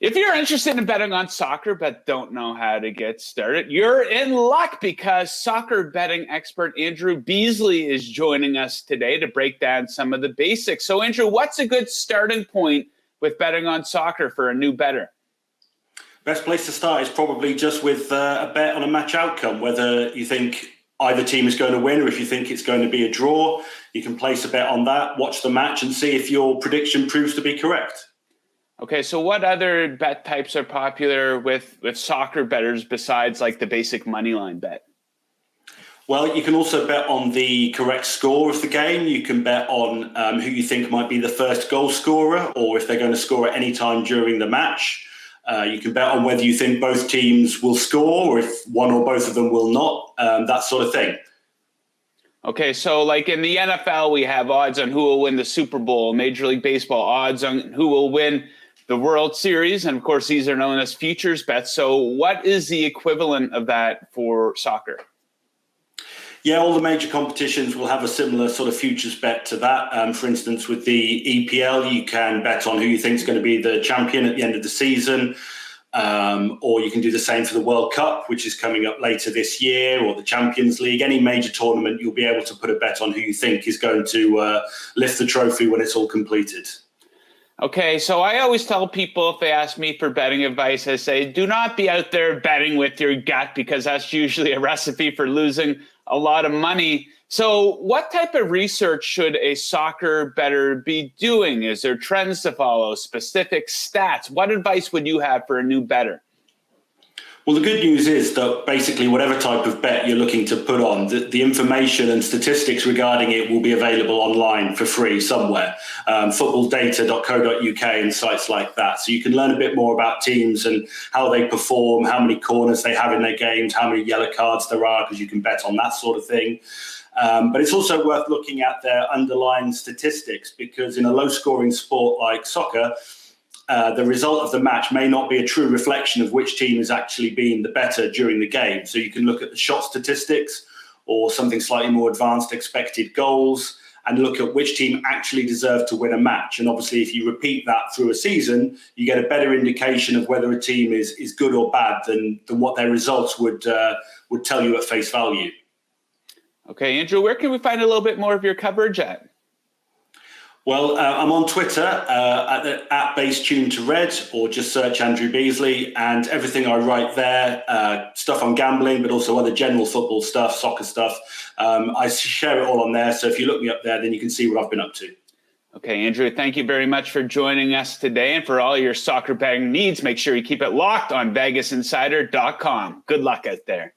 If you're interested in betting on soccer but don't know how to get started, you're in luck because soccer betting expert Andrew Beasley is joining us today to break down some of the basics. So, Andrew, what's a good starting point with betting on soccer for a new bettor? Best place to start is probably just with a bet on a match outcome, whether you think either team is going to win or if you think it's going to be a draw. You can place a bet on that, watch the match and see if your prediction proves to be correct. Okay, so what other bet types are popular with soccer bettors besides like the basic Moneyline bet? Well, you can also bet on the correct score of the game. You can bet on who you think might be the first goal scorer or if they're going to score at any time during the match. You can bet on whether you think both teams will score or if one or both of them will not, that sort of thing. Okay, so like in the NFL, we have odds on who will win the Super Bowl, Major League Baseball, odds on who will win the World Series. And of course, these are known as futures bets. So what is the equivalent of that for soccer? Yeah, all the major competitions will have a similar sort of futures bet to that. For instance, with the EPL, you can bet on who you think is going to be the champion at the end of the season. Or you can do the same for the World Cup, which is coming up later this year, or the Champions League. Any major tournament, you'll be able to put a bet on who you think is going to lift the trophy when it's all completed. Okay, so I always tell people if they ask me for betting advice, I say, do not be out there betting with your gut because that's usually a recipe for losing a lot of money. So what type of research should a soccer bettor be doing? Is there trends to follow, specific stats? What advice would you have for a new bettor? Well, the good news is that basically whatever type of bet you're looking to put on, the information and statistics regarding it will be available online for free somewhere, footballdata.co.uk and sites like that. So you can learn a bit more about teams and how they perform, how many corners they have in their games, how many yellow cards there are, because you can bet on that sort of thing. But it's also worth looking at their underlying statistics because in a low-scoring sport like soccer, the result of the match may not be a true reflection of which team is actually being the better during the game. So you can look at the shot statistics or something slightly more advanced, expected goals, and look at which team actually deserved to win a match. And obviously, if you repeat that through a season, you get a better indication of whether a team is good or bad than what their results would tell you at face value. Okay, Andrew, where can we find a little bit more of your coverage at? Well, I'm on Twitter at BaseTuneToRed, or just search Andrew Beasley, and everything I write there, stuff on gambling, but also other general football stuff, soccer stuff. I share it all on there. So if you look me up there, then you can see what I've been up to. Okay, Andrew, thank you very much for joining us today. And for all your soccer betting needs, make sure you keep it locked on VegasInsider.com. Good luck out there.